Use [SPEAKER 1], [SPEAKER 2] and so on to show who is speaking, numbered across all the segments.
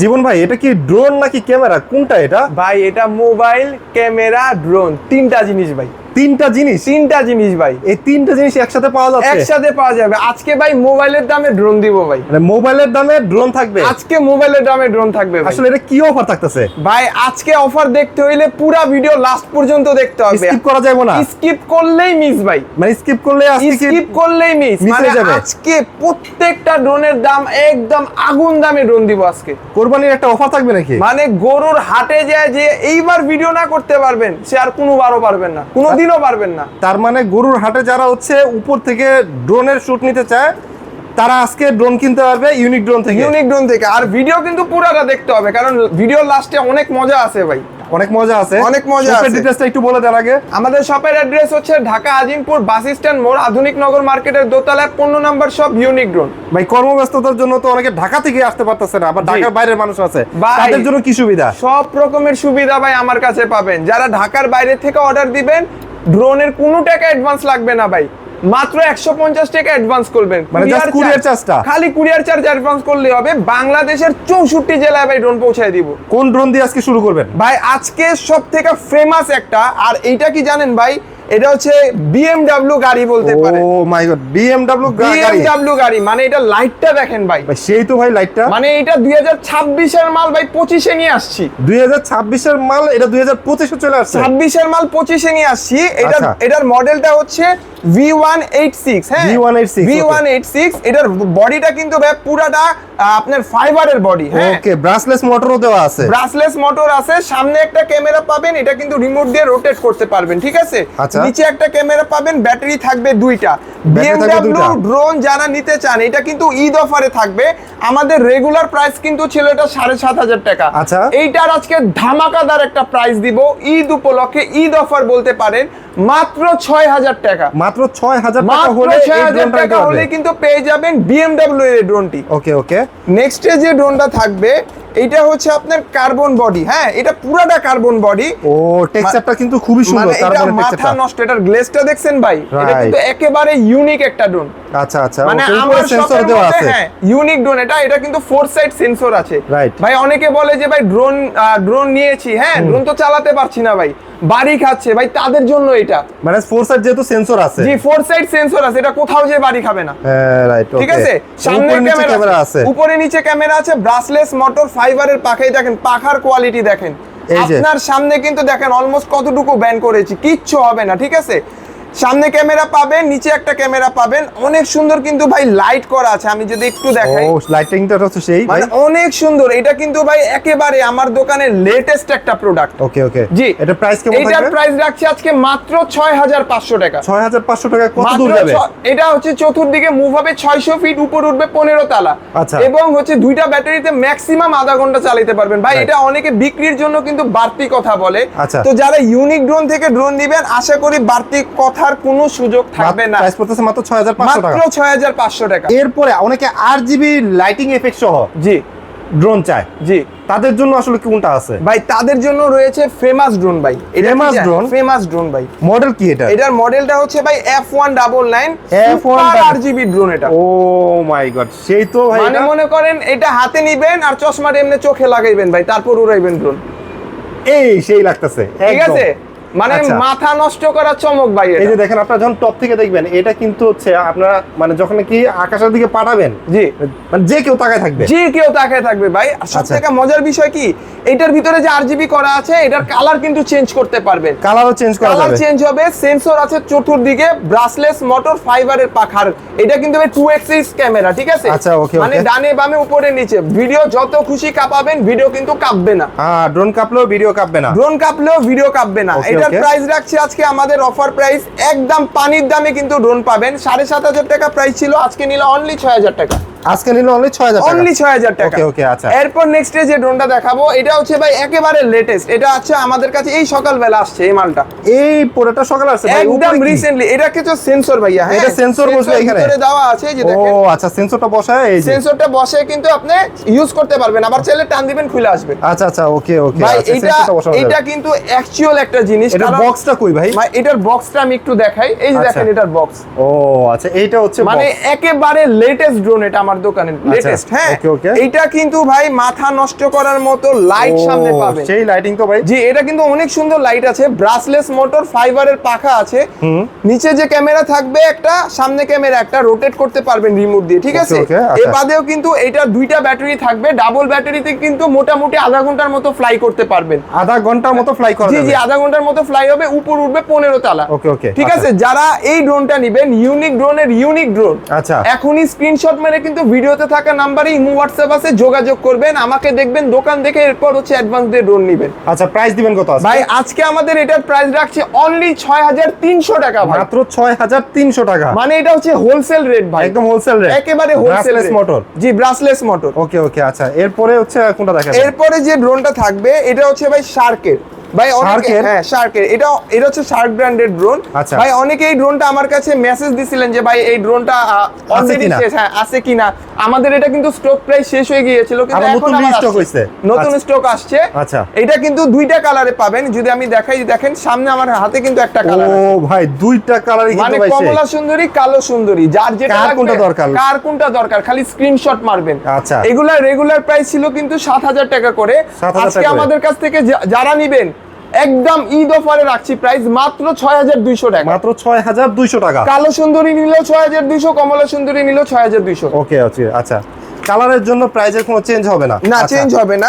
[SPEAKER 1] জীবন ভাই এটা কি ড্রোন নাকি ক্যামেরা, কোনটা এটা?
[SPEAKER 2] ভাই এটা মোবাইল, ক্যামেরা, ড্রোন, তিনটা জিনিস ভাই।
[SPEAKER 1] তিনটা জিনিস
[SPEAKER 2] ভাই,
[SPEAKER 1] এই তিনটা জিনিস একসাথে পাওয়া যাচ্ছে?
[SPEAKER 2] একসাথে পাওয়া যাবে। আজকে ভাই মোবাইলের দামে ড্রোন দিব ভাই।
[SPEAKER 1] মানে মোবাইলের দামে ড্রোন থাকবে?
[SPEAKER 2] আজকে মোবাইলের দামে ড্রোন থাকবে ভাই।
[SPEAKER 1] আসলে এটা কি অফার থাকতেছে
[SPEAKER 2] ভাই? আজকে অফার দেখতে হইলে পুরো ভিডিও লাস্ট পর্যন্ত দেখতে হবে।
[SPEAKER 1] স্কিপ করা যাবে না?
[SPEAKER 2] স্কিপ করলেই মিস ভাই।
[SPEAKER 1] মানে স্কিপ করলে আজকে
[SPEAKER 2] স্কিপ করলেই মিস মানে
[SPEAKER 1] যাবে।
[SPEAKER 2] আজকে প্রত্যেকটা ড্রোনের দাম একদম আগুন দামে ড্রোন দিব আজকে।
[SPEAKER 1] কোরবানির একটা অফার থাকবে নাকি?
[SPEAKER 2] মানে গরুর হাটে যায় যে এইবার ভিডিও না করতে পারবেন সে আর কোনোবারও পারবেন না, কোনোদিনও পারবেন না।
[SPEAKER 1] তার মানে গরুর হাটে যারা হচ্ছে উপর থেকে ড্রোনের শুট নিতে চায় তারা আজকে ড্রোন কিনতে পারবে ইউনিক ড্রোন থেকে।
[SPEAKER 2] আর ভিডিও কিন্তু পুরোটা দেখতে হবে, কারণ ভিডিও লাস্টে অনেক মজা আছে ভাই।
[SPEAKER 1] অনেক মজা আছে।
[SPEAKER 2] শপের
[SPEAKER 1] ডিটেইলসটা একটু বলে দেন আগে।
[SPEAKER 2] আমাদের শপের অ্যাড্রেস হচ্ছে ঢাকা আজিমপুর বাস স্ট্যান্ড মোড়, আধুনিক নগর মার্কেটের দোতলায় 15 নম্বর শপ ইউনিক ড্রোন।
[SPEAKER 1] ভাই কর্মব্যস্ততার জন্য তো অনেকে ঢাকা থেকে আসতে পারতেছে না, আবার ঢাকার বাইরের মানুষ আছে,
[SPEAKER 2] ভাই,
[SPEAKER 1] তাদের জন্য কি সুবিধা?
[SPEAKER 2] সব রকমের সুবিধা ভাই আমার কাছে পাবেন। যারা ঢাকার বাইরে থেকে অর্ডার দিবেন, ড্রোনের কোনো টাকা অ্যাডভান্স লাগবে না ভাই, মাত্র 150 টাকা অ্যাডভান্স করবেন।
[SPEAKER 1] মানে জাস্ট কুরিয়ার চার্জটা,
[SPEAKER 2] খালি কুরিয়ার চার্জ অ্যাডভান্স করলেই হবে। বাংলাদেশের 64 জেলায় ভাই ড্রোন পৌঁছায় দিব।
[SPEAKER 1] কোন ড্রোন দিয়ে আজকে শুরু করবেন
[SPEAKER 2] ভাই? আজকে সবথেকে ফেমাস একটা, আর এইটা কি জানেন ভাই? এটা হচ্ছে BMW গাড়ি বলতে পারেন।
[SPEAKER 1] ও মাই গড, BMW
[SPEAKER 2] গাড়ি মানে এটা লাইটটা দেখেন ভাই।
[SPEAKER 1] সেই তো ভাই লাইটটা,
[SPEAKER 2] মানে এটা 2026 এর মাল ভাই 25 এ নিয়ে আসছি।
[SPEAKER 1] 2026 এর মাল এটা 2025 এ চলে আসছে।
[SPEAKER 2] 26 এর মাল 25 এ নিয়ে আসছি। এটার মডেলটা হচ্ছে V186। হ্যাঁ, V186। এটার বডিটা কিন্তু ভাই পুরাটা আপনার ফাইবারের বডি। হ্যাঁ,
[SPEAKER 1] ওকে, ব্রাসলেস মোটরও দেওয়া আছে।
[SPEAKER 2] ব্রাসলেস মোটর আছে, সামনে একটা ক্যামেরা পাবেন, এটা কিন্তু রিমোট দিয়ে রোটেট করতে পারবেন, ঠিক আছে? নিচে একটা ক্যামেরা পাবেন, ব্যাটারি থাকবে দুইটা। BMW ড্রোন যারা নিতে চান, এটা কিন্তু ঈদ অফারে থাকবে। আমাদের রেগুলার প্রাইস কিন্তু ছিল এটা 7,500 টাকা।
[SPEAKER 1] আচ্ছা,
[SPEAKER 2] এইটার আজকে ধামাকাদার একটা প্রাইস দিব ঈদ উপলক্ষে, ঈদ অফার বলতে পারেন, মাত্র 6,000 টাকা।
[SPEAKER 1] মাত্র 6,000 টাকা হলে এই ড্রোনটা
[SPEAKER 2] হলে কিন্তু পেয়ে যাবেন BMW এর ড্রোনটি।
[SPEAKER 1] ওকে ওকে।
[SPEAKER 2] নেক্সট যে ড্রোনটা থাকবে এটা হচ্ছে আপনার কার্বন বডি। হ্যাঁ, এটা পুরাটা কার্বন বডি।
[SPEAKER 1] ও, টেক্সচারটা কিন্তু খুবই সুন্দর।
[SPEAKER 2] কার্বনের টেক্সচারটা মাথা নষ্ট। এটার গ্লেজটা দেখছেন ভাই? এটা কিন্তু একেবারে ইউনিক একটা ড্রোন।
[SPEAKER 1] আচ্ছা আচ্ছা,
[SPEAKER 2] মানে আমার সেন্সর দেওয়া আছে। হ্যাঁ, ইউনিক ড্রোন এটা কিন্তু 4 সাইড সেন্সর আছে। ভাই অনেকে বলে যে ভাই ড্রোন নিয়েছি, হ্যাঁ ড্রোন তো চালাতে পারছি না ভাই, বাড়ি খাচ্ছে ভাই, তাদের জন্য এটা।
[SPEAKER 1] মানে 4 সাইড যেহেতু সেন্সর আছে।
[SPEAKER 2] জি, 4 সাইড সেন্সর আছে, এটা কোথাও যে বাড়ি খাবে না।
[SPEAKER 1] হ্যাঁ, রাইট।
[SPEAKER 2] ঠিক আছে, সামনে ক্যামেরা আছে, উপরে নিচে ক্যামেরা আছে, ব্রাসলেস মোটর, ফাইবারের পাখাই দেখেন, পাখার কোয়ালিটি দেখেন। আপনার সামনে কিন্তু দেখেন অলমোস্ট কতটুকু ব্যান করেছি, কিচ্ছু হবে না, ঠিক আছে? সামনে ক্যামেরা পাবেন, নিচে একটা ক্যামেরা পাবেন, অনেক সুন্দর কিন্তু ভাই লাইট করা আছে। আমি যদি একটু দেখাই,
[SPEAKER 1] ও লাইটিংটা হচ্ছে সেই
[SPEAKER 2] মানে অনেক সুন্দর। এটা কিন্তু ভাই একেবারে আমার দোকানের লেটেস্ট একটা প্রোডাক্ট।
[SPEAKER 1] ওকে ওকে।
[SPEAKER 2] জি,
[SPEAKER 1] এটা প্রাইস কেমন থাকবে?
[SPEAKER 2] এটার প্রাইস রাখছি আজকে মাত্র 6,500 টাকা।
[SPEAKER 1] 6,500 টাকা কত দূর যাবে?
[SPEAKER 2] এটা হচ্ছে চতুর্দিকে মুভ হবে, 600 ফিট উপর উঠবে, 15 তলা।
[SPEAKER 1] আচ্ছা।
[SPEAKER 2] এবং হচ্ছে দুইটা ব্যাটারিতে ম্যাক্সিমাম আধা ঘন্টা চালাতে পারবেন ভাই। এটা অনেকে বিক্রির জন্য কিন্তু বাড়তি কথা বলে। তো যারা ইউনিক ড্রোন থেকে ড্রোন দিবেন, আশা করি বাড়তি কথার কোনো সুযোগ থাকবে না।
[SPEAKER 1] প্রাইস পড়তেছে মাত্র 6,500 টাকা।
[SPEAKER 2] মাত্র 6,500 টাকা।
[SPEAKER 1] এরপরে অনেকে RGB লাইটিং এফেক্ট সহ
[SPEAKER 2] জি
[SPEAKER 1] ড্রোন চায়,
[SPEAKER 2] জি,
[SPEAKER 1] তাদের জন্য আসলে কোনটা আছে
[SPEAKER 2] ভাই? তাদের জন্য রয়েছে ফেমাস ড্রোন ভাই। ফেমাস ড্রোন ভাই।
[SPEAKER 1] মডেল কি এটা?
[SPEAKER 2] এটার মডেলটা হচ্ছে ভাই F199 RGB ড্রোন এটা।
[SPEAKER 1] ও মাই গড, সেই তো ভাই।
[SPEAKER 2] মানে মনে করেন এটা হাতে নিবেন আর চশমাটা এমনি চোখে লাগাইবেন ভাই, তারপর উড়াইবেন ড্রোন।
[SPEAKER 1] সেই লাগতেছে,
[SPEAKER 2] ঠিক আছে? মানে মাথা নষ্ট করা চমক ভাই।
[SPEAKER 1] এই যে দেখেন, আপনারা যখন টপ থেকে দেখবেন, এটা কিন্তু হচ্ছে আপনারা মানে যখন কি আকাশের দিকে পাঠাবেন,
[SPEAKER 2] জি,
[SPEAKER 1] মানে যে কেউ তাকায় থাকবে
[SPEAKER 2] ভাই। আর সবথেকে মজার বিষয় কি, এটার ভিতরে যে RGB করা আছে, এটার কালার কিন্তু চেঞ্জ করতে পারবেন।
[SPEAKER 1] কালারও চেঞ্জ করা যাবে,
[SPEAKER 2] চেঞ্জ হবে। সেন্সর আছে চতুর্দিকে, ব্রাসলেস মোটর, ফাইবারের পাখার। এটা কিন্তু 2x ক্যামেরা, ঠিক আছে?
[SPEAKER 1] আচ্ছা, ওকে।
[SPEAKER 2] মানে ডানে বামে উপরে নিচে ভিডিও যত খুশি কাঁপাবেন, ভিডিও কিন্তু কাঁপবে না।
[SPEAKER 1] হ্যাঁ, ড্রোন কাঁপলেও ভিডিও কাঁপবে না।
[SPEAKER 2] ভিডিও কাঁপবে না। এটার প্রাইস রাখছি আজকে আমাদের অফার প্রাইস, একদম পানির দামে কিন্তু ড্রোন পাবেন। 7,500 টাকা প্রাইস ছিল, আজকে নিলে অনলি 6,000 টাকা।
[SPEAKER 1] আজকে নিলে অনলি 6,000 টাকা।
[SPEAKER 2] ওকে ওকে। আচ্ছা, এরপর নেক্সট যে ড্রোনটা দেখাবো, এটা হচ্ছে ভাই একেবারে লেটেস্ট। এটা আছে আমাদের কাছে এই সকালবেলা আসছে এই মালটা।
[SPEAKER 1] এই পুরোটা সকালে আসছে ভাই,
[SPEAKER 2] একদম রিসেন্টলি। এটা কিছু সেন্সর ভাইয়া। হ্যাঁ,
[SPEAKER 1] এটা সেন্সর বসে এখানে
[SPEAKER 2] দেওয়া আছে, এই যে দেখেন।
[SPEAKER 1] ও আচ্ছা, সেন্সরটা বসায়, এই যে
[SPEAKER 2] সেন্সরটা বসে কিন্তু আপনি ইউজ করতে পারবেন, আবার চাইলে টান দিবেন খুলে আসবে।
[SPEAKER 1] আচ্ছা আচ্ছা, ওকে ওকে।
[SPEAKER 2] ভাই এটা কিন্তু অ্যাকচুয়াল একটা জিনিস।
[SPEAKER 1] এটার বক্সটা কই ভাই?
[SPEAKER 2] এটার বক্সটা আমি একটু দেখাই, এই যে দেখেন এটার বক্স।
[SPEAKER 1] ও আচ্ছা, এইটা হচ্ছে
[SPEAKER 2] মানে একেবারে লেটেস্ট ড্রোন এটা আমার দোকানে লেটেস্ট। হ্যাঁ
[SPEAKER 1] ওকে ওকে,
[SPEAKER 2] এইটা কিন্তু ভাই মাথা নষ্ট করার মতো লাইট সামনে পাবেন,
[SPEAKER 1] সেই লাইটিং তো ভাই।
[SPEAKER 2] জি এটা কিন্তু অনেক সুন্দর লাইট আছে, ব্রাসলেস মোটর, ফাইবারের পাখা আছে, নিচে যে ক্যামেরা থাকবে একটা, সামনে ক্যামেরা একটা, রোটেট করতে পারবেন রিমোট দিয়ে, ঠিক আছে। এর বাদেও কিন্তু এটা দুইটা ব্যাটারি থাকবে, ডাবল ব্যাটারিতে কিন্তু মোটামুটি আধা ঘন্টার মতো ফ্লাই করতে পারবেন।
[SPEAKER 1] আধা ঘন্টার মতো ফ্লাই করা যাবে?
[SPEAKER 2] জি আধা ঘন্টার মতো ফ্লাই হবে, উপর উঠবে 15 তালা।
[SPEAKER 1] ওকে ওকে,
[SPEAKER 2] ঠিক আছে। যারা এই ড্রোনটা নেবেন, ইউনিক ড্রোনের ইউনিক ড্রোন,
[SPEAKER 1] আচ্ছা,
[SPEAKER 2] এখনই স্ক্রিনশট মেরে কিন্তু ভিডিওতে থাকা নাম্বারে ইমো হোয়াটসঅ্যাপ আছে, যোগাযোগ করবেন, আমাকে দেখবেন, দোকান দেখে এরপর হচ্ছে অ্যাডভান্স দিয়ে ড্রোন নেবেন।
[SPEAKER 1] আচ্ছা, প্রাইস দিবেন কত আজকে?
[SPEAKER 2] ভাই আজকে আমাদের এটার প্রাইস রাখছি অনলি 6300 টাকা ভাই,
[SPEAKER 1] মাত্র 6300 টাকা।
[SPEAKER 2] মানে এটা হচ্ছে হোলসেল রেট ভাই,
[SPEAKER 1] একদম হোলসেল রেট,
[SPEAKER 2] একেবারে হোলসেল
[SPEAKER 1] ব্রাসলেস মোটর।
[SPEAKER 2] জি ব্রাসলেস মোটর।
[SPEAKER 1] ওকে ওকে, আচ্ছা এরপরে হচ্ছে কোনটা দেখাবেন?
[SPEAKER 2] এরপরে যে ড্রোনটা থাকবে এটা হচ্ছে ভাই শার্কের, ভাই অনেকে, হ্যাঁ শার্কের, এটা হচ্ছে শার্ক ব্র্যান্ডের ড্রোন। ভাই অনেকে এই ড্রোনটা আমার কাছে মেসেজ দিছিলেন যে ভাই এই ড্রোনটা অলরেডি শেষ, হ্যাঁ আছে কিনা। আমাদের এটা কিন্তু স্টক প্রাইস শেষ হয়ে গিয়েছিল, কিন্তু এখন আবার স্টক হইছে, নতুন স্টক আসছে।
[SPEAKER 1] আচ্ছা,
[SPEAKER 2] এটা কিন্তু দুইটা কালারে পাবেন, যদি আমি দেখাই, দেখেন সামনে আমার হাতে কিন্তু একটা কালার আছে।
[SPEAKER 1] ও ভাই দুইটা কালারই কিন্তু
[SPEAKER 2] মানে কমলা সুন্দরী, কালো সুন্দরী, যার যেটা লাগবে, কার কোনটা দরকার খালি স্ক্রিনশট মারবেন।
[SPEAKER 1] আচ্ছা,
[SPEAKER 2] এগুলা রেগুলার প্রাইস ছিল কিন্তু 7000 টাকা করে, আজকে আমাদের কাছ থেকে যারা নেবেন একদম ঈদ অফারে রাখছি প্রাইস মাত্র 6200 টাকা,
[SPEAKER 1] মাত্র 6200 টাকা।
[SPEAKER 2] কালো সুন্দরী নিলেও 6200, কমলা সুন্দরী নিলেও 6200।
[SPEAKER 1] ওকে ওকে, আচ্ছা কালারের জন্য প্রাইসের কোনো চেঞ্জ হবে না?
[SPEAKER 2] না চেঞ্জ হবে না,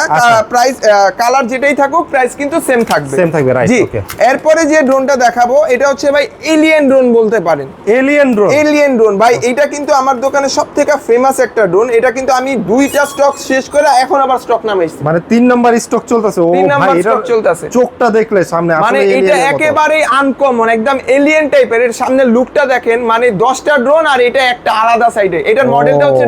[SPEAKER 2] প্রাইস কালার যেটাই থাকুক প্রাইস কিন্তু সেম থাকবে,
[SPEAKER 1] সেম থাকবে, রাইট। ওকে,
[SPEAKER 2] এরপরে যে ড্রোনটা দেখাবো এটা হচ্ছে ভাই এলিয়েন ড্রোন বলতে পারেন।
[SPEAKER 1] এলিয়েন ড্রোন,
[SPEAKER 2] এলিয়েন ড্রোন ভাই এটা কিন্তু আমার দোকানে সবথেকে ফেমাস একটা ড্রোন। এটা কিন্তু আমি দুইটা স্টক শেষ করে এখন আবার স্টক নামাইছি,
[SPEAKER 1] মানে 3 নাম্বার স্টক চলতেছে। ও ভাই এটা চলতেছে, চোখটা দেখলে সামনে আসলে
[SPEAKER 2] মানে এটা একেবারে আনকমন, একদম এলিয়েন টাইপের। এর সামনে লুকটা দেখেন, মানে 10টা ড্রোন আর এটা একটা আলাদা সাইডে। এটার মডেলটা হচ্ছে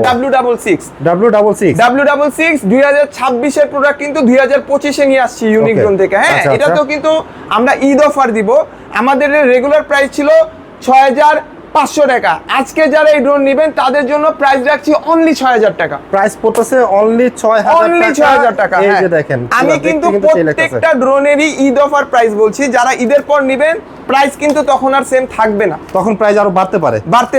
[SPEAKER 2] W66 2026 এর প্রোডাক্ট, কিন্তু 2025 এ নিয়ে আসছি ইউনিক ড্রোন থেকে। হ্যাঁ এটা তো কিন্তু আমরা ঈদ অফার দিব। আমাদের রেগুলার প্রাইস ছিল 6500 টাকা, আজকে যারা এই ড্রোন নেবেন তাদের জন্য প্রাইস রাখছি অনলি 6000 টাকা।
[SPEAKER 1] প্রাইস পড়তেছে অনলি
[SPEAKER 2] 6000 টাকা।
[SPEAKER 1] এই যে দেখেন,
[SPEAKER 2] আমি কিন্তু প্রত্যেকটা ড্রোনেরই ঈদ অফার প্রাইস বলছি, যারা ঈদের পর নেবেন প্রাইস কিন্তু তখন আর সেম থাকবে না,
[SPEAKER 1] তখন প্রাইস আরো বাড়তে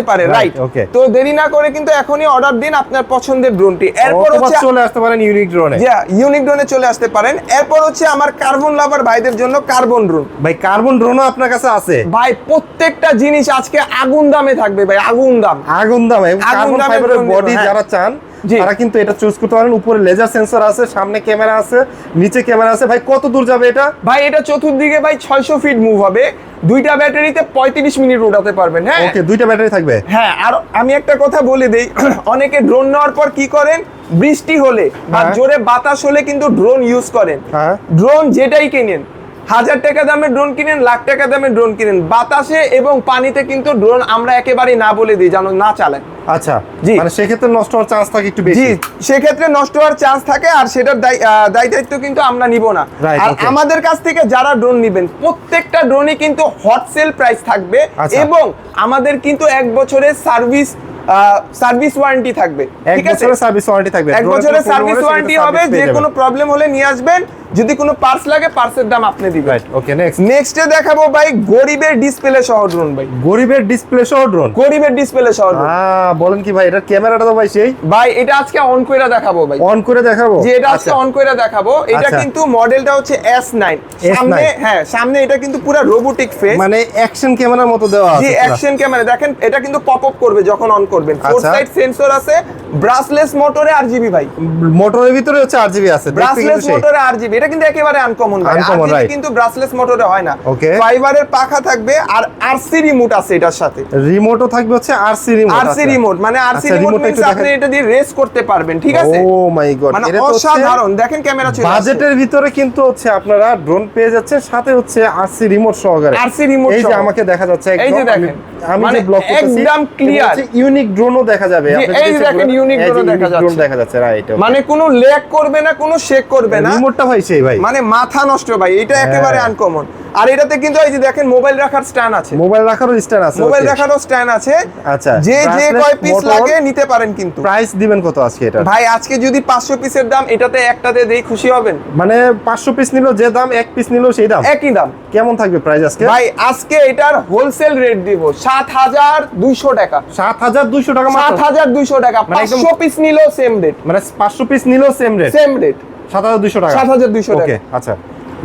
[SPEAKER 1] পারে,
[SPEAKER 2] রাইট। তো দেরি না করে কিন্তু এখনই অর্ডার দিন আপনার পছন্দের ড্রোনটি। এরপর হচ্ছে
[SPEAKER 1] চলে আসতে পারেন ইউনিক ড্রোনে,
[SPEAKER 2] ইউনিক ড্রোনে চলে আসতে পারেন। এরপর হচ্ছে আমার কার্বন লাভার ভাইদের জন্য কার্বন ড্রোন।
[SPEAKER 1] ভাই কার্বন ড্রোনও আপনার কাছে আছে?
[SPEAKER 2] ভাই প্রত্যেকটা জিনিস আজকে আগুন দামে থাকবে ভাই, আগুন দামে। কার্বন ফাইবারের
[SPEAKER 1] বডি যারা চান তারা কিন্তু এটা চুজ করতে পারেন। উপরে লেজার সেন্সর আছে, সামনে ক্যামেরা আছে, নিচে ক্যামেরা আছে। ভাই কত দূর যাবে এটা?
[SPEAKER 2] ভাই এটা চতুর্দিকে ভাই 600 ফিট মুভ হবে, দুইটা ব্যাটারিতে 35 মিনিট উড়াতে পারবেন। হ্যাঁ
[SPEAKER 1] ওকে, দুইটা ব্যাটারি থাকবে।
[SPEAKER 2] হ্যাঁ, আর আমি একটা কথা বলে দেই, অনেকে ড্রোন নেওয়ার পর কি করেন, বৃষ্টি হলে বা জোরে বাতাস হলে কিন্তু ড্রোন ইউজ করেন। ড্রোন যেটাই কেনেন, 1000 টাকা দামের ড্রোন কিনেন, লাখ টাকা দামের ড্রোন কিনেন, বাতাসে এবং পানিতে কিন্তু ড্রোন আমরা একেবারেই না বলে দিই, জানো না চালায়।
[SPEAKER 1] আচ্ছা, মানে সেক্ষেত্রে নষ্ট হওয়ার চান্স থাকে একটু বেশি।
[SPEAKER 2] সেক্ষেত্রে নষ্ট হওয়ার চান্স থাকে, আর সেটার দায় দায়িত্ব কিন্তু আমরা নিব না। আর আমাদের কাছ থেকে যারা ড্রোন নেবেন প্রত্যেকটা ড্রোনই কিন্তু হট সেল প্রাইস থাকবে, এবং আমাদের কিন্তু 1 বছরের সার্ভিস ওয়ারেন্টি থাকবে। ঠিক আছে,
[SPEAKER 1] সার্ভিস ওয়ারেন্টি থাকবে,
[SPEAKER 2] 1 বছরের সার্ভিস ওয়ারেন্টি হবে। যে কোনো প্রবলেম হলে নিয়ে আসবেন, যদি কোনো পার্টস লাগে পার্টসের দাম আপনি দিবেন।
[SPEAKER 1] রাইট, ওকে।
[SPEAKER 2] নেক্সটে দেখাবো ভাই গরিবের ডিসপ্লে সহ ড্রোন। ভাই
[SPEAKER 1] গরিবের ডিসপ্লে সহ ড্রোন,
[SPEAKER 2] গরিবের ডিসপ্লে সহ ড্রোন।
[SPEAKER 1] বলেন কি ভাই, এটা ক্যামেরাটা তো ভাই সেই?
[SPEAKER 2] ভাই এটা আজকে অন করে দেখাবো ভাই,
[SPEAKER 1] অন করে দেখাবো।
[SPEAKER 2] জি এটা আজকে অন করে দেখাবো। এটা কিন্তু মডেলটা হচ্ছে S9। সামনে, হ্যাঁ সামনে এটা কিন্তু পুরো রোবোটিক ফেস,
[SPEAKER 1] মানে অ্যাকশন ক্যামেরার মতো দেওয়া আছে।
[SPEAKER 2] জি অ্যাকশন ক্যামেরা, দেখেন এটা কিন্তু পপ আপ করবে যখন অন করবেন। 4 সাইড সেন্সর আছে, ব্রাসলেস মোটরে RGB ভাই,
[SPEAKER 1] মোটরের ভিতরে হচ্ছে RGB আছে,
[SPEAKER 2] ব্রাসলেস মোটরে RGB। এটা কিন্তু একেবারে আনকমন ভাই, RGB কিন্তু ব্রাসলেস মোটরে হয় না। ফাইবারের পাখা থাকবে, আর RC রিমোট আছে এটার সাথে।
[SPEAKER 1] রিমোটও থাকবে হচ্ছে RC রিমোট,
[SPEAKER 2] মানে RC রিমোট মিন্স আপনি এটা দিয়ে রেস করতে পারবেন। ঠিক আছে,
[SPEAKER 1] ও মাই গড,
[SPEAKER 2] মানে অসাধারণ। দেখেন ক্যামেরা চলে আসছে,
[SPEAKER 1] বাজেটের ভিতরে কিন্তু হচ্ছে আপনারা ড্রোন পেয়ে যাচ্ছে, সাথে হচ্ছে RC রিমোট সহকারে।
[SPEAKER 2] RC রিমোট
[SPEAKER 1] এই যে আমাকে দেখা যাচ্ছে একদম,
[SPEAKER 2] এই যে দেখেন
[SPEAKER 1] আমি যে ব্লক করতেছি
[SPEAKER 2] একদম ক্লিয়ার।
[SPEAKER 1] ইউনিক ড্রোনও দেখা যাবে,
[SPEAKER 2] এই যে দেখেন ইউনিক ড্রোন দেখা যাচ্ছে,
[SPEAKER 1] রাইট।
[SPEAKER 2] মানে কোনো ল্যাগ করবে না, কোনো শেক করবে না।
[SPEAKER 1] রিমোটটা ভাই সেই ভাই,
[SPEAKER 2] মানে মাথা নষ্ট ভাই, এটা একেবারে আনকমন। আর এটাতে কিন্তু এই যে দেখেন মোবাইল রাখার স্ট্যান্ড আছে,
[SPEAKER 1] মোবাইল রাখারও স্ট্যান্ড আছে,
[SPEAKER 2] মোবাইল রাখারও স্ট্যান্ড আছে।
[SPEAKER 1] আচ্ছা,
[SPEAKER 2] যে কয় পিস লাগে নিতে পারেন। কিন্তু
[SPEAKER 1] প্রাইস দিবেন কত আজকে এটা
[SPEAKER 2] ভাই? আজকে যদি 500 পিসের দাম, এটাতে একটাতে দেই খুশি হবেন।
[SPEAKER 1] মানে 500 পিস নিলো যে দাম, এক পিস নিলো সেই দাম,
[SPEAKER 2] একই দাম।
[SPEAKER 1] কেমন থাকবে প্রাইস আজকে?
[SPEAKER 2] ভাই আজকে এটার হোলসেল রেট দিব 7200 টাকা।
[SPEAKER 1] 7200 টাকা মাত্র?
[SPEAKER 2] 7200 টাকা। 500 পিস নিলেও সেম রেট,
[SPEAKER 1] মানে 500 পিস নিলেও সেম রেট?
[SPEAKER 2] সেম রেট,
[SPEAKER 1] 7200 টাকা।
[SPEAKER 2] 7200 টাকা।
[SPEAKER 1] ওকে, আচ্ছা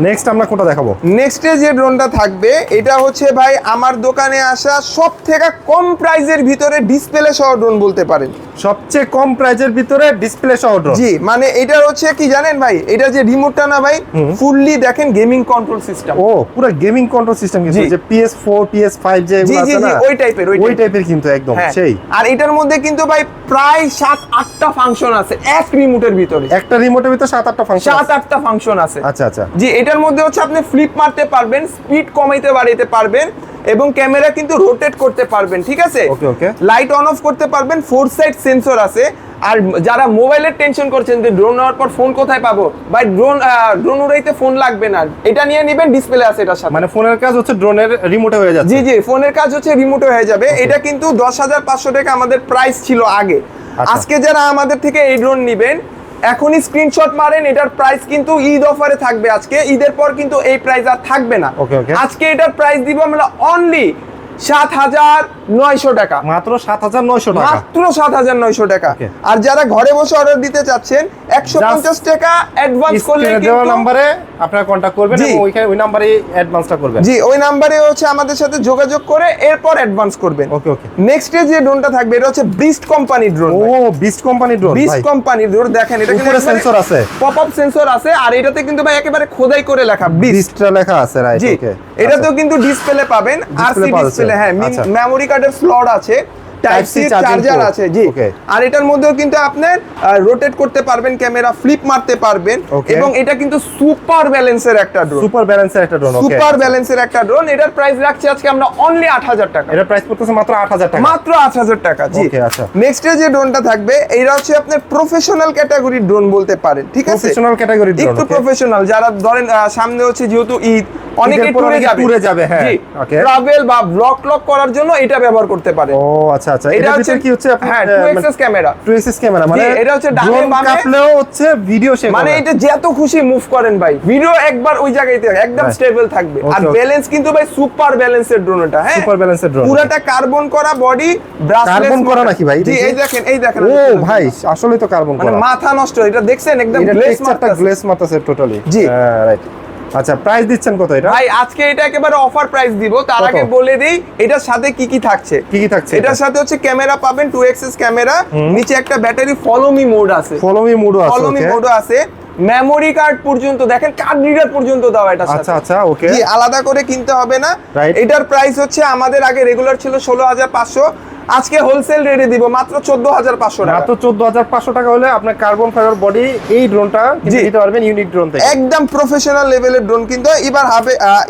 [SPEAKER 1] নেক্সট আমরা কোনটা দেখাবো?
[SPEAKER 2] নেক্সটে যে ড্রোনটা থাকবে এটা হচ্ছে ভাই আমার দোকানে আসা সব থেকে কম প্রাইজের ভিতরে ডিসপ্লে সহ ড্রোন বলতে পারেন।
[SPEAKER 1] সবচেয়ে কম প্রাইজের ভিতরে ডিসপ্লে সহ ড্রোন?
[SPEAKER 2] জি, মানে এটা হচ্ছে কি জানেন ভাই, এটা যে রিমোটটা না ভাই, ফুললি দেখেন গেমিং কন্ট্রোল সিস্টেম।
[SPEAKER 1] ও পুরো গেমিং কন্ট্রোল সিস্টেম, কিন্তু যে PS4 PS5 যে এগুলো আছে না,
[SPEAKER 2] ওই টাইপের,
[SPEAKER 1] ওই টাইপের কিন্তু একদম সেই।
[SPEAKER 2] আর এটার মধ্যে কিন্তু ভাই প্রায় 7-8টা ফাংশন আছে এক রিমোটের ভিতরে।
[SPEAKER 1] একটা রিমোটের ভিতরে 7-8টা ফাংশন?
[SPEAKER 2] 7-8টা ফাংশন আছে।
[SPEAKER 1] আচ্ছা আচ্ছা।
[SPEAKER 2] জি, এটার মধ্যে হচ্ছে আপনি ফ্লিপ মারতে পারবেন, স্পিড কমাইতে বাড়াইতে পারবেন, এবং ক্যামেরা কিন্তু রোটেট করতে পারবেন, ঠিক আছে?
[SPEAKER 1] ওকে ওকে।
[SPEAKER 2] লাইট অন অফ করতে পারবেন, 4 সাইড সেন্সর আছে। আর যারা মোবাইলের টেনশন করছেন যে ড্রোন নেওয়ার পর ফোন কোথায় পাবো, ভাই ড্রোন উড়াইতে ফোন লাগবে না, এটা নিয়ে নেবেন, ডিসপ্লে আছে এটার সাথে।
[SPEAKER 1] মানে ফোনের কাজ হচ্ছে ড্রোনের রিমোটে হয়ে যাচ্ছে?
[SPEAKER 2] জি জি, ফোনের কাজ হচ্ছে রিমোটে হয়ে যাবে। এটা কিন্তু 10,500 টাকা আমাদের প্রাইস ছিল আগে। আজকে যারা আমাদের থেকে এই ড্রোন নেবেন, এখনই স্ক্রিনশট মারেন, এটার প্রাইস কিন্তু ঈদ অফারে থাকবে আজকে, ঈদের পর কিন্তু এই প্রাইস আর থাকবে না। আজকে এটার প্রাইস দিব আমরা অনলি 7,900 টাকা।
[SPEAKER 1] মাত্র 7,900 টাকা?
[SPEAKER 2] মাত্র 7,900 টাকা। আর যারা ঘরে বসে অর্ডার দিতে চাচ্ছেন, 150 টাকা অ্যাডভান্স করলে
[SPEAKER 1] দেওয়া নম্বরে আপনারা কন্টাক্ট করবেন এবং ওই নম্বরে অ্যাডভান্সটা করবেন।
[SPEAKER 2] জি, ওই নম্বরে হচ্ছে আমাদের সাথে যোগাযোগ করে এরপর অ্যাডভান্স করবেন।
[SPEAKER 1] ওকে ওকে।
[SPEAKER 2] নেক্সট যে ড্রোনটা থাকবে এটা হচ্ছে বিস্ট কোম্পানির ড্রোন।
[SPEAKER 1] ও বিস্ট কোম্পানির ড্রোন?
[SPEAKER 2] বিস্ট কোম্পানির ড্রোন, দেখেন এটা
[SPEAKER 1] উপরে সেন্সর আছে,
[SPEAKER 2] পপ আপ সেন্সর আছে, আর এটাতে কিন্তু ভাই একেবারে খোদাই করে লেখা বিস্টটা
[SPEAKER 1] লেখা আছে, রাইট? ওকে।
[SPEAKER 2] এটাতেও কিন্তু ডিসপ্লে পাবেন, আরসি ডিসপ্লে, হ্যাঁ, মেমোরি কার্ডের স্লট আছে, টাইপ সি চার্জার আছে। জি, আর এটার মধ্যেও কিন্তু আপনি রোটেট করতে পারবেন, ক্যামেরা ফ্লিপ মারতে পারবেন, এবং এটা কিন্তু সুপার ব্যালেন্সের একটা ড্রোন।
[SPEAKER 1] সুপার ব্যালেন্সের একটা ড্রোন?
[SPEAKER 2] সুপার ব্যালেন্সের একটা ড্রোন। এটার প্রাইস রাখছি আজকে আমরা অনলি 8,000 টাকা।
[SPEAKER 1] এটার প্রাইস পড়তেছে মাত্র 8,000 টাকা?
[SPEAKER 2] মাত্র 8,000 টাকা। জি,
[SPEAKER 1] ওকে, আচ্ছা।
[SPEAKER 2] নেক্সট যে ড্রোনটা থাকবে এটা হচ্ছে আপনার প্রফেশনাল ক্যাটাগরির ড্রোন বলতে পারেন, ঠিক আছে?
[SPEAKER 1] প্রফেশনাল ক্যাটাগরির ড্রোন,
[SPEAKER 2] একটু প্রফেশনাল, যারা ধরেন সামনে হচ্ছে যেহেতু ঈদ, অনেকে ট্যুরে যাবে, হ্যাঁ, ওকে, ট্রাভেল বা ব্লগ করার জন্য এটা ব্যবহার করতে পারে।
[SPEAKER 1] ও আচ্ছা আচ্ছা।
[SPEAKER 2] এটা হচ্ছে
[SPEAKER 1] কি হচ্ছে আপনার?
[SPEAKER 2] হ্যাঁ, 2xs ক্যামেরা।
[SPEAKER 1] 2xs ক্যামেরা, মানে
[SPEAKER 2] এটা হচ্ছে ডানে বামে
[SPEAKER 1] কাটলেও হচ্ছে ভিডিও শেয়ার,
[SPEAKER 2] মানে এটা যত খুশি মুভ করেন ভাই, ভিডিও একবার ওই জায়গায় থাকবে, একদম স্টেবল থাকবে। আর ব্যালেন্স কিন্তু ভাই সুপার ব্যালেন্সের ড্রোন এটা, হ্যাঁ,
[SPEAKER 1] সুপার ব্যালেন্সের ড্রোন,
[SPEAKER 2] পুরোটা কার্বন করা বডি, ব্রাশলেস
[SPEAKER 1] কার্বন করা নাকি ভাই?
[SPEAKER 2] জি, এই দেখেন, এই দেখেন।
[SPEAKER 1] ও ভাই, আসলেই তো কার্বন করা,
[SPEAKER 2] মানে মাথা নষ্ট। এটা দেখছেন একদম
[SPEAKER 1] গ্লেজ মারতেছে টোটালি।
[SPEAKER 2] জি,
[SPEAKER 1] রাইট। আচ্ছা, প্রাইস দিচ্ছেন কত এটা
[SPEAKER 2] ভাই? আজকে এটা একেবারে অফার প্রাইস দিব। তার আগে বলে দেই এটার সাথে কি কি থাকছে।
[SPEAKER 1] কি কি থাকছে?
[SPEAKER 2] এটার সাথে হচ্ছে ক্যামেরা পাবেন, 2xs ক্যামেরা, নিচে একটা ব্যাটারি ফলো মি মোড আছে,
[SPEAKER 1] ফলো মি মোডও
[SPEAKER 2] আছে, মেমোরি কার্ড পর্যন্ত, দেখেন কার্ড রিডার পর্যন্ত দাও এটা।
[SPEAKER 1] আচ্ছা আচ্ছা, ওকে।
[SPEAKER 2] জি, আলাদা করে কিনতে হবে না। এটার প্রাইস হচ্ছে আমাদের আগে রেগুলার ছিল 16,500, আজকে হোলসেল রেটে দিব মাত্র 14,500 টাকা।
[SPEAKER 1] মাত্র 14,500 টাকা হলে আপনার কার্বন ফাইবার বডি এই ড্রোনটা নিতে পারবেন ইউনিক ড্রোন থেকে।
[SPEAKER 2] একদম প্রফেশনাল লেভেলের ড্রোন কিন্তু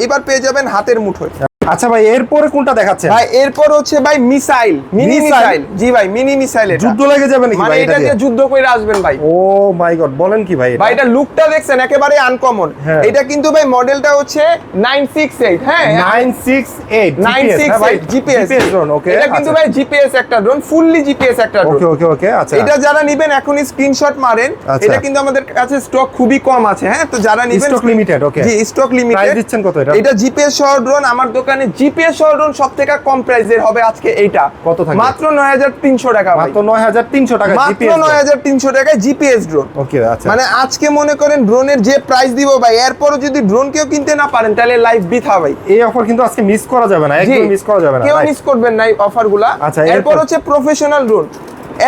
[SPEAKER 2] এবার পেয়ে যাবেন হাতের মুঠোয়।
[SPEAKER 1] আচ্ছা ভাই, এরপরে কোনটা দেখাচ্ছেন
[SPEAKER 2] ভাই? এরপর হচ্ছে ভাই মিসাইল, মিনি মিসাইল। জি ভাই, মিনি মিসাইল। এটা
[SPEAKER 1] যুদ্ধ লেগে যাবে নাকি
[SPEAKER 2] মানে
[SPEAKER 1] ভাই?
[SPEAKER 2] এটা দিয়ে যুদ্ধ করে আসবেন ভাই।
[SPEAKER 1] ও মাই গড, বলেন কি ভাই?
[SPEAKER 2] ভাই এটা লুকটা দেখছেন একেবারে আনকমন। এটা কিন্তু ভাই মডেলটা হচ্ছে 968, হ্যাঁ,
[SPEAKER 1] 968
[SPEAKER 2] জিপিএস ড্রোন। ওকে, এটা কিন্তু ভাই জিপিএস একটা ড্রোন, ফুললি জিপিএস একটা ড্রোন।
[SPEAKER 1] ওকে ওকে ওকে, আচ্ছা।
[SPEAKER 2] এটা যারা নেবেন এখনই স্ক্রিনশট মারেন। এটা কিন্তু আমাদের কাছে স্টক খুবই কম আছে, হ্যাঁ, তো যারা নেবেন
[SPEAKER 1] স্টক লিমিটেড। ওকে,
[SPEAKER 2] জি, স্টক লিমিটেড।
[SPEAKER 1] প্রাইস দিচ্ছেন কত এটা?
[SPEAKER 2] এটা জিপিএস সহ ড্রোন, আমার দোকানে জিপিএস সহ ড্রোন সবথেকে কম প্রাইসের হবে আজকে। এইটা
[SPEAKER 1] কত থাকবে?
[SPEAKER 2] মাত্র 9,300 টাকা।
[SPEAKER 1] মাত্র 9,300 টাকা
[SPEAKER 2] জিপিএস, মাত্র 9,300 টাকায় জিপিএস ড্রোন।
[SPEAKER 1] ওকে, আচ্ছা।
[SPEAKER 2] মানে আজকে মনে করেন ড্রোনের যে প্রাইস দিব ভাই, এরপরও যদি ড্রোন কেউ কিনতে না পারেন তাহলে লাইফ বৃথা ভাই।
[SPEAKER 1] এই অফার কিন্তু আজকে মিস করা যাবে না, একদম মিস করা যাবে না,
[SPEAKER 2] কেউ মিস করবেন না এই অফারগুলা।
[SPEAKER 1] আচ্ছা,
[SPEAKER 2] এরপর হচ্ছে প্রফেশনাল ড্রোন।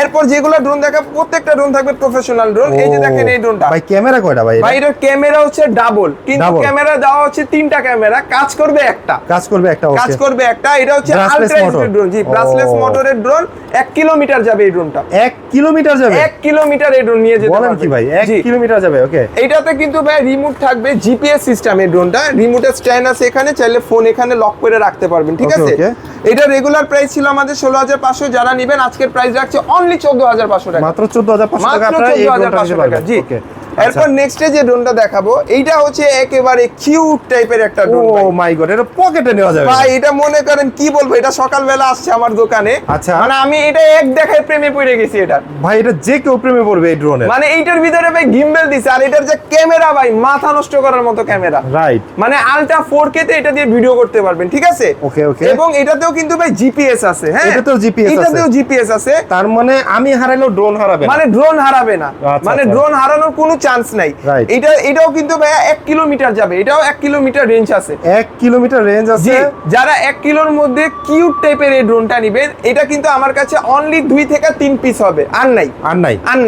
[SPEAKER 2] এরপর যেগুলো ড্রোন দেখাবো প্রত্যেকটা ড্রোন থাকবে প্রফেশনাল ড্রোন। এই যে দেখেন এই ড্রোনটা ভাই,
[SPEAKER 1] ক্যামেরা কয়টা ভাই?
[SPEAKER 2] ভাই এর ক্যামেরা হচ্ছে ডাবল, কিন্তু ক্যামেরা দেওয়া হচ্ছে 3টা ক্যামেরা, কাজ করবে একটা। এটা হচ্ছে আলট্রা ড্রোন। জি, ব্রাসলেস মোটরের ড্রোন। 1 কিলোমিটার যাবে এই ড্রোনটা। 1 কিলোমিটার যাবে? 1 কিলোমিটার এই ড্রোন নিয়ে যেতে পারবে।
[SPEAKER 1] বলেন কি ভাই, 1 কিলোমিটার যাবে? ওকে,
[SPEAKER 2] এটাতে কিন্তু ভাই রিমোট থাকবে, জিপিএস সিস্টেম এই ড্রোনটা। রিমোটের স্ট্যান্ড আছে এখানে, চাইলে ফোন এখানে লক করে রাখতে পারবেন, ঠিক আছে? এটা রেগুলার প্রাইস ছিল আমাদের 16,500, যারা নেবেন আজকের প্রাইস রাখছে অনলি 14,500 টাকা।
[SPEAKER 1] মাত্র 14,500 টাকা আপনারা এই ড্রোনটা নিতে পারবেন।
[SPEAKER 2] জি, এরপর নেক্সটে যে ড্রোনটা দেখাবো এইটা হচ্ছে একেবারে কিউট টাইপের একটা ড্রোন।
[SPEAKER 1] ও মাই গড, এটা পকেটে নেওয়া যাবে
[SPEAKER 2] ভাই এটা মনে করেন কি বলবো, এটা সকালবেলা আসছে আমার দোকানে।
[SPEAKER 1] আচ্ছা,
[SPEAKER 2] মানে আমি এটা এক দেখায় প্রেমে পড়ে গেছি এটা।
[SPEAKER 1] ভাই এটা যে কেউ প্রেমে পড়বে এই ড্রোনের।
[SPEAKER 2] মানে এইটার ভিতরে ভাই গিম্বেল দিছে, আর এটার যে ক্যামেরা ভাই মাথা নষ্ট করার মতো ক্যামেরা।
[SPEAKER 1] রাইট,
[SPEAKER 2] মানে আলট্রা 4K তে এটা দিয়ে ভিডিও করতে পারবেন, ঠিক আছে?
[SPEAKER 1] ওকে ওকে।
[SPEAKER 2] এবং এটাতেও কিন্তু ভাই জিপিএস আছে। হ্যাঁ,
[SPEAKER 1] এটাতেও জিপিএস আছে,
[SPEAKER 2] এটাতেও জিপিএস আছে।
[SPEAKER 1] তার মানে আমি হারাইলেও ড্রোন হারাবে না।
[SPEAKER 2] মানে ড্রোন হারাবে না,
[SPEAKER 1] আচ্ছা,
[SPEAKER 2] মানে
[SPEAKER 1] আচ্ছা।
[SPEAKER 2] ড্রোন হারানোর কোনো চান্স নাই।
[SPEAKER 1] Right.
[SPEAKER 2] এটাও কিন্তু ভাই 1 কিলোমিটার যাবে, এটাও 1 কিলোমিটার রেঞ্জ আছে।
[SPEAKER 1] 1 কিলোমিটার রেঞ্জ আছে।
[SPEAKER 2] জি, যারা 1 কিলোর মধ্যে কিউট টাইপের এই ড্রোনটা নেবেন, এটা কিন্তু আমার কাছে অনলি 2 থেকে 3 পিস হবে, আর নাই।
[SPEAKER 1] আর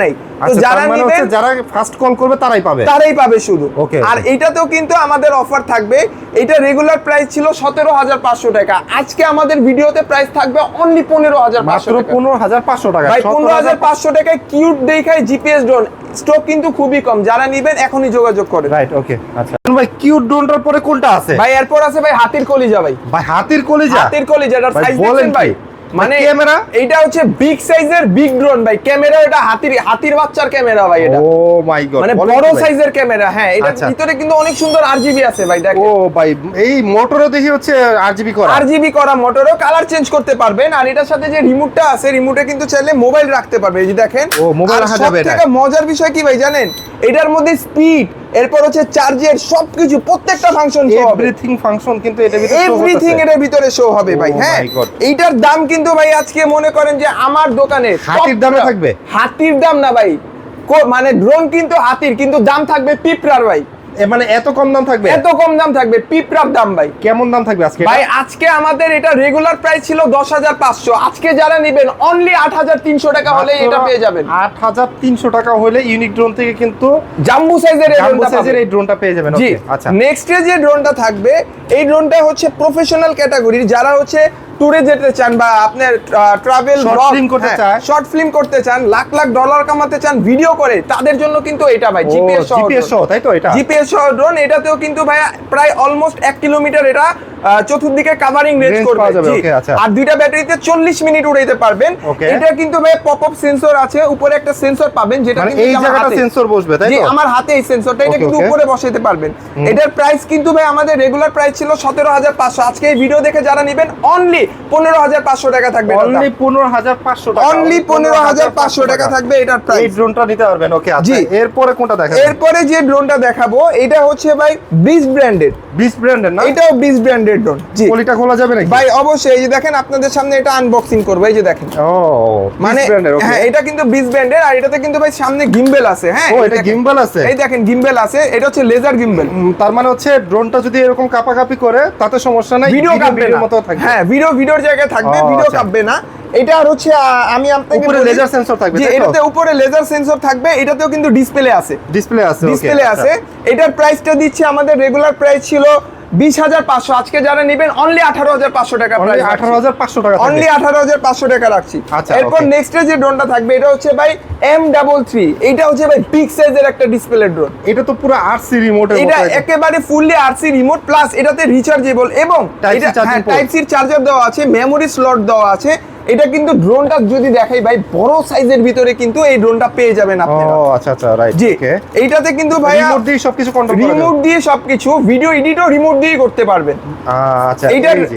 [SPEAKER 1] নাই।
[SPEAKER 2] তো
[SPEAKER 1] আচ্ছা,
[SPEAKER 2] যারা
[SPEAKER 1] তার মানে
[SPEAKER 2] নেবেন
[SPEAKER 1] হচ্ছে যারা ফার্স্ট কল করবে তারাই পাবে
[SPEAKER 2] শুধু।
[SPEAKER 1] Okay,
[SPEAKER 2] আর
[SPEAKER 1] okay.
[SPEAKER 2] এটাতেও কিন্তু আমাদের অফার থাকবে। এটা রেগুলার প্রাইস ছিল 17,500 টাকা, আজকে আমাদের ভিডিওতে প্রাইস থাকবে অনলি 15,500
[SPEAKER 1] মাত্র
[SPEAKER 2] টাকা।
[SPEAKER 1] 15,500 টাকা।
[SPEAKER 2] ভাই 15,500 টাকায় কিউট দেখায় জিপিএস ড্রোন, স্টক কিন্তু খুবই কম, যারা নেবেন এখনই যোগাযোগ করেন।
[SPEAKER 1] রাইট, ওকে। আচ্ছা ভাই, কিউট ড্রোনটার পরে কোনটা আছে?
[SPEAKER 2] ভাই এরপর আছে ভাই হাতির কলিজা। ভাই
[SPEAKER 1] হাতির কলিজা।
[SPEAKER 2] হাতির কলিজাটার
[SPEAKER 1] ভাই
[SPEAKER 2] সাইজ
[SPEAKER 1] বলেন
[SPEAKER 2] দেখেন ভাই।
[SPEAKER 1] কি?
[SPEAKER 2] মানে
[SPEAKER 1] ক্যামেরা
[SPEAKER 2] এটা হচ্ছে বিগ সাইজের বিগ ড্রোন ভাই। ক্যামেরা এটা হাতির বাচ্চার ক্যামেরা ভাই এটা।
[SPEAKER 1] ও মাই গড,
[SPEAKER 2] মানে বড় সাইজের ক্যামেরা। হ্যাঁ, এটার
[SPEAKER 1] আচ্ছা।
[SPEAKER 2] ভিতরে কিন্তু অনেক সুন্দর আরজিবি আছে ভাই, দেখেন।
[SPEAKER 1] ও ভাই, এই মোটরও দেখি হচ্ছে আরজিবি করা।
[SPEAKER 2] আরজিবি করা মোটরও কালার চেঞ্জ করতে পারবেন। আর এটার সাথে যে রিমোটটা আছে, রিমোটে কিন্তু চাইলে মোবাইল রাখতে পারবে, এই যে দেখেন।
[SPEAKER 1] ও, মোবাইল
[SPEAKER 2] আর
[SPEAKER 1] রাখা যাবে এটা।
[SPEAKER 2] সবথেকে মজার বিষয় কি ভাই জানেন? এটার মধ্যে স্পিড, এরপর হচ্ছে চার্জের সবকিছু প্রত্যেকটা ফাংশন শো হবে।
[SPEAKER 1] এভরিথিং ফাংশন কিন্তু এটার ভিতরে শো
[SPEAKER 2] এভরিথিং
[SPEAKER 1] হচ্ছে।
[SPEAKER 2] এর ভিতরে শো হবে ভাই।
[SPEAKER 1] Oh
[SPEAKER 2] হ্যাঁ,
[SPEAKER 1] my God.
[SPEAKER 2] এইটার দাম কিন্তু ভাই আজকে মনে করেন যে আমার দোকানে
[SPEAKER 1] হাতির দামে থাকবে।
[SPEAKER 2] হাতির দাম না ভাই, মানে ড্রোন কিন্তু হাতির, কিন্তু দাম থাকবে পিঁপড়ার ভাই।
[SPEAKER 1] মানে এত কম দাম থাকবে?
[SPEAKER 2] এত কম দাম থাকবে, পিঁপড়ার দাম ভাই।
[SPEAKER 1] কেমন দাম থাকবে আজকে?
[SPEAKER 2] ভাই আজকে আমাদের এটা রেগুলার প্রাইস ছিল 10,500, আজকে যারা নেবেন অনলি 8,300 টাকা হলে এটা পেয়ে যাবেন।
[SPEAKER 1] 8,300 টাকা হলে ইউনিক ড্রোন থেকে কিন্তু
[SPEAKER 2] জাম্বু সাইজের
[SPEAKER 1] এই ড্রোনটা পেয়ে যাবেন।
[SPEAKER 2] জি,
[SPEAKER 1] আচ্ছা,
[SPEAKER 2] নেক্সট যে ড্রোনটা থাকবে, এই ড্রোনটা হচ্ছে প্রফেশনাল ক্যাটাগরির, যারা হচ্ছে ট্যুরে যেতে চান বা আপনার ট্রাভেল শর্ট ফিল্ম করতে চান, লাখ লাখ ডলার কামাতে চান ভিডিও করে, তাদের জন্য কিন্তু এটা ভাই জিপিএস
[SPEAKER 1] সহ, তাই তো? এটা
[SPEAKER 2] জিপিএস সহ ড্রোন। এটাতেও কিন্তু ভাই প্রায় অলমোস্ট 1 কিলোমিটার এটা চতুর্দিকে কাভারিং রেঞ্জ করবে। আর দুইটা ব্যাটারিতে 40 মিনিট উড়াইতে পারবেন। এটা কিন্তু ভাই পপ আপ সেন্সর আছে, উপরে একটা সেন্সর পাবেন, যেটা কিন্তু
[SPEAKER 1] এই জায়গাটা সেন্সর বসবে, তাই তো?
[SPEAKER 2] জি, আমার হাতে এই সেন্সরটা, এটা কিন্তু উপরে বসাইতে পারবেন। এটার প্রাইস কিন্তু ভাই আমাদের রেগুলার প্রাইস ছিল 17,500, আজকে এই ভিডিও দেখে যারা নেবেন অনলি 15,500 টাকা থাকবে।
[SPEAKER 1] অনলি 15,500 টাকা।
[SPEAKER 2] অনলি 15,500 টাকা থাকবে এটার প্রাইস।
[SPEAKER 1] এই ড্রোনটা নিতে পারবেন। ওকে, আচ্ছা, এরপরে কোনটা দেখাবো?
[SPEAKER 2] এরপরে যে ড্রোনটা দেখাবো এটা হচ্ছে ভাই বিস ব্র্যান্ডের।
[SPEAKER 1] বিস ব্র্যান্ডের না?
[SPEAKER 2] এটাও বিস ব্র্যান্ডের ড্রোন। জি,
[SPEAKER 1] পলিটা খোলা যাবে নাকি?
[SPEAKER 2] ভাই অবশ্যই, এই যে দেখেন আপনাদের সামনে এটা আনবক্সিং করব, এই যে দেখেন।
[SPEAKER 1] ও,
[SPEAKER 2] মানে হ্যাঁ, এটা কিন্তু বিস ব্র্যান্ডের, আর এটাতে কিন্তু ভাই সামনে গিম্বেল আছে। হ্যাঁ,
[SPEAKER 1] ও, এটা গিম্বল আছে।
[SPEAKER 2] এই দেখেন গিম্বেল আছে, এটা হচ্ছে লেজার গিম্বেল।
[SPEAKER 1] তার মানে হচ্ছে ড্রোনটা যদি এরকম কাপাকাপি করে তাতে সমস্যা নাই,
[SPEAKER 2] ভিডিও কাঁপবে না।
[SPEAKER 1] মতো থাকবে।
[SPEAKER 2] হ্যাঁ, ভিডিওর জায়গায় থাকবে, ভিডিও কাঁপবে না। এটা আর হচ্ছে আমি আপনাকে
[SPEAKER 1] উপরে লেজার সেন্সর থাকবে,
[SPEAKER 2] জি,
[SPEAKER 1] তাই তো?
[SPEAKER 2] এটাতে উপরে লেজার সেন্সর থাকবে, এটাতেও কিন্তু ডিসপ্লে আছে। ডিসপ্লে আছে। এটার প্রাইসটা দিচ্ছে আমাদের রেগুলার প্রাইস ছিল 20,500, আজকে যারা নেবেন অনলি 18,500 টাকা প্রাইস।
[SPEAKER 1] 18,500 টাকা,
[SPEAKER 2] অনলি 18,500 টাকা রাখছি।
[SPEAKER 1] আচ্ছা,
[SPEAKER 2] এরপর নেক্সট যে ড্রোনটা থাকবে এটা হচ্ছে ভাই M33। এটা হচ্ছে ভাই বিগ সাইজের একটা ডিসপ্লে ড্রোন।
[SPEAKER 1] এটা তো পুরো আরসি রিমোটের মতো।
[SPEAKER 2] এটা একেবারে ফুললি আরসি রিমোট, প্লাস এটাতে রিচার্জেবল এবং টাইপ সি চার্জার দেওয়া আছে, মেমোরি স্লট দেওয়া আছে। এটা কিন্তু ড্রোনটা যদি দেখাই ভাই, বড় সাইজের ভিতরে কিন্তু এই ড্রোনটা পেয়ে যাবেন আপনারা।
[SPEAKER 1] ও আচ্ছা আচ্ছা, রাইট।
[SPEAKER 2] জি, এইটাতে কিন্তু ভাই
[SPEAKER 1] রিমোট দিয়ে সবকিছু কন্ট্রোল করা যাবে।
[SPEAKER 2] রিমোট দিয়ে সবকিছু, ভিডিও এডিটও রিমোট দিয়ে করতে পারবেন।
[SPEAKER 1] আচ্ছা,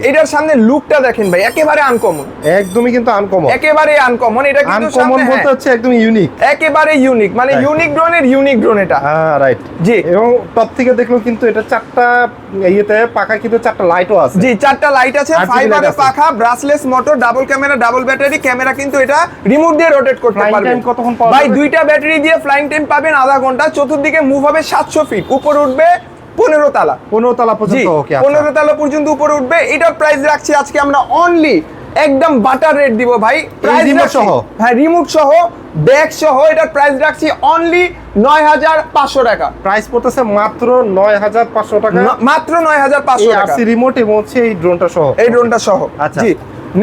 [SPEAKER 2] এটার সামনে লুকটা দেখেন ভাই, একেবারে আনকমন।
[SPEAKER 1] একদমই কিন্তু আনকমন।
[SPEAKER 2] একেবারে আনকমন। এটা কিন্তু
[SPEAKER 1] আনকমন বলতে হচ্ছে একদম ইউনিক।
[SPEAKER 2] একেবারে ইউনিক, মানে ইউনিক ড্রোনের ইউনিক ড্রোন এটা।
[SPEAKER 1] হ্যাঁ, রাইট।
[SPEAKER 2] জি,
[SPEAKER 1] এবং টপ থেকে দেখলো কিন্তু এটা 4টা ইয়েতে পাখা, কিন্তু 4টা লাইটও আছে।
[SPEAKER 2] জি, 4টা লাইট আছে, ফাইবারের পাখা, brushless motor, double camera, double battery. Camera কিন্তু এটা রিমোট দিয়ে রোটেট করতে পারবেন।
[SPEAKER 1] কতক্ষণ পাবেন
[SPEAKER 2] ভাই? দুইটা ব্যাটারি দিয়ে ফ্লাইং টাইম পাবেন আধা ঘন্টা। চতুর্দিকে মুভ হবে 700 ফিট, উপরে উঠবে 15 তালা।
[SPEAKER 1] 15 তালা পর্যন্ত। ওকে,
[SPEAKER 2] 15 তালা পর্যন্ত উপরে উঠবে। এটার প্রাইস রাখছি আজকে আমরা অনলি একদম বাটার রেট দিব ভাই। প্রাইস
[SPEAKER 1] রিমোট সহ?
[SPEAKER 2] হ্যাঁ, রিমোট সহ, ব্যাগ সহ। এটার প্রাইস রাখছি অনলি 9,500 টাকা।
[SPEAKER 1] প্রাইস পড়তেছে মাত্র 9,500 টাকা।
[SPEAKER 2] মাত্র 9,500 টাকা।
[SPEAKER 1] আরসি রিমোট এবং হচ্ছে এই ড্রোনটা সহ।
[SPEAKER 2] এই ড্রোনটা সহ।
[SPEAKER 1] আচ্ছা।
[SPEAKER 2] জি,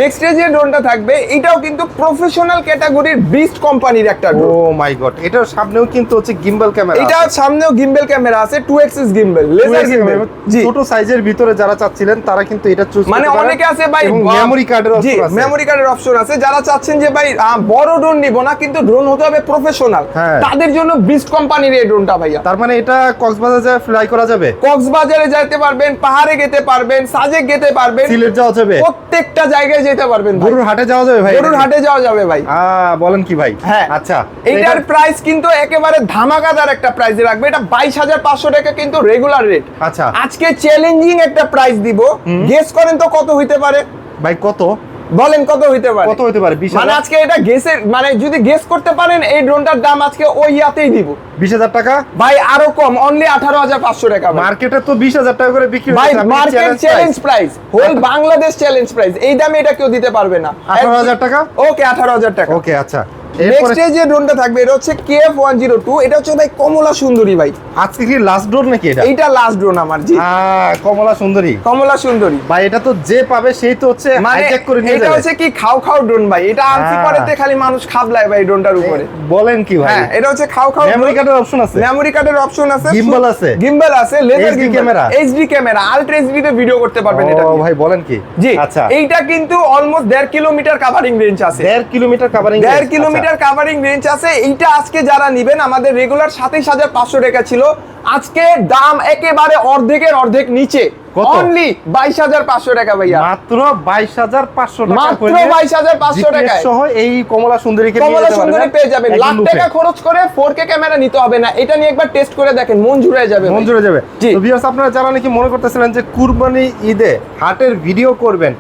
[SPEAKER 2] নেক্সট যে ড্রোনটা থাকবে এটাও কিন্তু প্রফেশনাল ক্যাটাগরির বিস্ট কোম্পানির একটা
[SPEAKER 1] ও
[SPEAKER 2] ড্রোন।
[SPEAKER 1] মাই গড, এটার সামনেও কিন্তু হচ্ছে গিম্বল ক্যামেরা।
[SPEAKER 2] এটা সামনেও গিম্বল ক্যামেরা আছে, 2 এক্সিস গিম্বল, লেজার গিম্বল। জি,
[SPEAKER 1] ছোট সাইজের ভিতরে যারা চাচ্ছিলেন তারা কিন্তু এটা চুজ
[SPEAKER 2] মানে অনেকে আছে ভাই
[SPEAKER 1] মেমরি কার্ডের
[SPEAKER 2] জি
[SPEAKER 1] অপশন আছে।
[SPEAKER 2] মেমরি কার্ডের অপশন আছে, যারা চাচ্ছেন যে ভাই বড় ড্রোন নিব না কিন্তু ড্রোন হতে হবে প্রফেশনাল,
[SPEAKER 1] হ্যাঁ।
[SPEAKER 2] তাদের জন্য বিস্ট কোম্পানির এই ড্রোনটা ভাইয়া।
[SPEAKER 1] তার মানে এটা কক্সবাজার যায় ফ্লাই করা যাবে,
[SPEAKER 2] কক্সবাজারে যেতে পারবেন, পাহাড়ে যেতে পারবেন, সাজেক যেতে পারবেন,
[SPEAKER 1] সিলেট যাওয়া যাবে,
[SPEAKER 2] প্রত্যেকটা জায়গায় যেতে পারবেন ভাই।
[SPEAKER 1] গরুর হাটে যাওয়া যাবে ভাই,
[SPEAKER 2] গরুর হাটে যাওয়া যাবে ভাই।
[SPEAKER 1] বলেন কি ভাই?
[SPEAKER 2] হ্যাঁ,
[SPEAKER 1] আচ্ছা,
[SPEAKER 2] এইটার প্রাইস কিন্তু একেবারে ধামাকাদার একটা প্রাইসে রাখবে। এটা 22,500 টাকা কিন্তু রেগুলার রেট।
[SPEAKER 1] আচ্ছা,
[SPEAKER 2] আজকে চ্যালেঞ্জিং একটা প্রাইস দিব, গেস করেন তো কত হইতে পারে
[SPEAKER 1] ভাই কত
[SPEAKER 2] বলেন, কত হইতে পারে?
[SPEAKER 1] কত হতে পারে? 20,000
[SPEAKER 2] মানে আজকে এটা গেসের মানে যদি গেস করতে পারেন এই ড্রোনটার দাম আজকে ওই ইয়াতেই দিব
[SPEAKER 1] 20,000 টাকা
[SPEAKER 2] ভাই, আরো কম, অনলি 18,500 টাকা ভাই।
[SPEAKER 1] মার্কেটে তো 20,000 টাকা করে বিক্রি
[SPEAKER 2] ভাই
[SPEAKER 1] হচ্ছে, আপনি
[SPEAKER 2] market
[SPEAKER 1] challenge
[SPEAKER 2] challenge
[SPEAKER 1] price।
[SPEAKER 2] Price, হোল বাংলাদেশ চ্যালেঞ্জ প্রাইস, এই দামে এটা কেউ দিতে পারবে না।
[SPEAKER 1] 18,000 টাকা।
[SPEAKER 2] ওকে, 18,000 টাকা।
[SPEAKER 1] ওকে, আচ্ছা,
[SPEAKER 2] নেক্সট যে ড্রোনটা থাকবে এটা হচ্ছে KF-102, এটা হচ্ছে ভাই কমলা সুন্দরী ভাই।
[SPEAKER 1] আজকে কি লাস্ট ড্রোন নাকি এটা?
[SPEAKER 2] এইটা লাস্ট ড্রোন আমার, জি
[SPEAKER 1] কমলা সুন্দরী।
[SPEAKER 2] কমলা সুন্দরী
[SPEAKER 1] ভাই এটা তো যে পাবে সেই তো হচ্ছে
[SPEAKER 2] মানে
[SPEAKER 1] হাইজ্যাক করে নিয়ে
[SPEAKER 2] এটা
[SPEAKER 1] যাবে।
[SPEAKER 2] হচ্ছে কি খাও খাও ড্রোন ভাই, এটা আনসি পরেতে খালি মানুষ খাবলায় ভাই ড্রোনটার উপরে।
[SPEAKER 1] বলেন কি ভাই?
[SPEAKER 2] হ্যাঁ, এটা হচ্ছে খাও খাও।
[SPEAKER 1] মেমরি কার্ডের অপশন আছে,
[SPEAKER 2] মেমরি কার্ডের অপশন আছে,
[SPEAKER 1] গিম্বল আছে,
[SPEAKER 2] গিম্বল আছে, laser
[SPEAKER 1] camera,
[SPEAKER 2] HD camera, ultra HD তে ভিডিও করতে পারবেন এটা
[SPEAKER 1] ও
[SPEAKER 2] দিয়ে।
[SPEAKER 1] ভাই বলেন কি?
[SPEAKER 2] জি,
[SPEAKER 1] আচ্ছা,
[SPEAKER 2] এইটা কিন্তু অলমোস্ট 1.5 কিলোমিটার কভারিং রেঞ্জ আছে।
[SPEAKER 1] 1.5 kilometre covering,
[SPEAKER 2] 1.5 kilometre covering range আছে। এইটা আজকে যারা নেবেন, আমাদের রেগুলার 27,500 টাকা ছিল, আজকে দাম একেবারে অর্ধেকের অর্ধেক নিচে,
[SPEAKER 1] কত?
[SPEAKER 2] অনলি 22,500 টাকা ভাইয়া।
[SPEAKER 1] মাত্র 22,500 টাকা,
[SPEAKER 2] মাত্র 22,500 টাকায়
[SPEAKER 1] সহ এই কমলা সুন্দরীকে নিয়ে
[SPEAKER 2] কমলা
[SPEAKER 1] যেতে
[SPEAKER 2] সুন্দরী
[SPEAKER 1] পারবেন
[SPEAKER 2] পেয়ে যাবেন।
[SPEAKER 1] একদম
[SPEAKER 2] লাখ
[SPEAKER 1] লুপে।
[SPEAKER 2] টাকা খরচ করে 4K ক্যামেরা নিতে হবে না, এটা নিয়ে একবার টেস্ট করে দেখেন, মন জুড়ে যাবে ভাই।
[SPEAKER 1] মন জুড়ে যাবে।
[SPEAKER 2] জি।
[SPEAKER 1] তো ভিউয়ার্স, আপনারা যারা নাকি মনে করতেছিলেন যে কুরবানি ঈদে হাটের ভিডিও করবেন,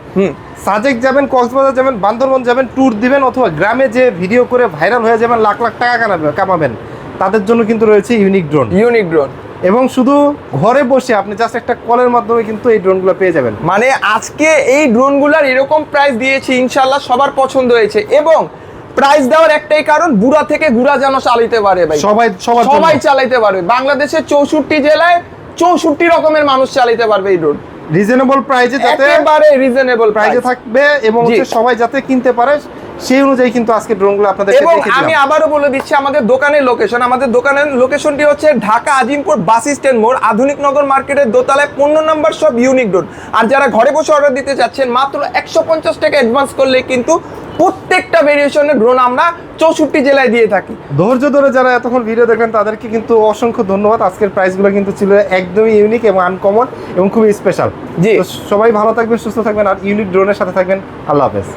[SPEAKER 1] সাজেক যাবেন, কক্সবাজার যাবেন, বান্দরবন যাবেন, ট্যুর দিবেন, অথবা গ্রামে যে ভিডিও করে ভাইরাল হয়ে যাবেন, লাখ লাখ টাকা কামাবেন, তাদের জন্য কিন্তু রয়েছে ইউনিক ড্রোন।
[SPEAKER 2] ইউনিক ড্রোন,
[SPEAKER 1] এবং শুধু ঘরে বসে আপনি জাস্ট একটা কলের মাধ্যমে কিন্তু এই ড্রোনগুলো পেয়ে যাবেন।
[SPEAKER 2] মানে আজকে এই ড্রোনগুলোর এরকম প্রাইস দিয়েছি, ইনশাআল্লাহ সবার পছন্দ হয়েছে। এবং প্রাইস দেওয়ার একটাই কারণ, বুড়া থেকে গুড়া যেন চালাইতে পারে ভাই, সবাই চালাইতে পারবে। বাংলাদেশের 64 জেলায় 64 রকমের মানুষ চালাইতে পারবে এই ড্রোন
[SPEAKER 1] রিজনেবল প্রাইসে, যাতে
[SPEAKER 2] একেবারে রিজনেবল
[SPEAKER 1] প্রাইসে থাকবে এবং হচ্ছে সবাই যাতে কিনতে পারে সেই অনুযায়ী কিন্তু আজকে ড্রোনগুলো আপনাদেরকে
[SPEAKER 2] এবং
[SPEAKER 1] দেখিয়ে দিলাম।
[SPEAKER 2] আমি আবারও বলে দিচ্ছি আমাদের দোকানের লোকেশন। আমাদের দোকানের লোকেশনটি হচ্ছে ঢাকা আজিমপুর বাস স্ট্যান্ড মোড়, আধুনিক নগর মার্কেটের দোতলায় 15 নম্বর সব ইউনিক ড্রোন। আর যারা ঘরে বসে অর্ডার দিতে চাচ্ছেন, মাত্র 150 টাকা অ্যাডভান্স করলে কিন্তু প্রত্যেকটা ভেরিয়েশনের ড্রোন আমরা 64 জেলায় দিয়ে থাকি।
[SPEAKER 1] ধৈর্য ধরে যারা এতক্ষণ ভিডিও দেখলেন তাদেরকে কিন্তু অসংখ্য ধন্যবাদ। আজকের প্রাইসগুলো কিন্তু ছিল একদমই ইউনিক এবং আনকমন এবং খুবই স্পেশাল।
[SPEAKER 2] জি,
[SPEAKER 1] সবাই ভালো থাকবেন, সুস্থ থাকবেন, আর ইউনিক ড্রোনের সাথে থাকবেন। আল্লাহ হাফেজ।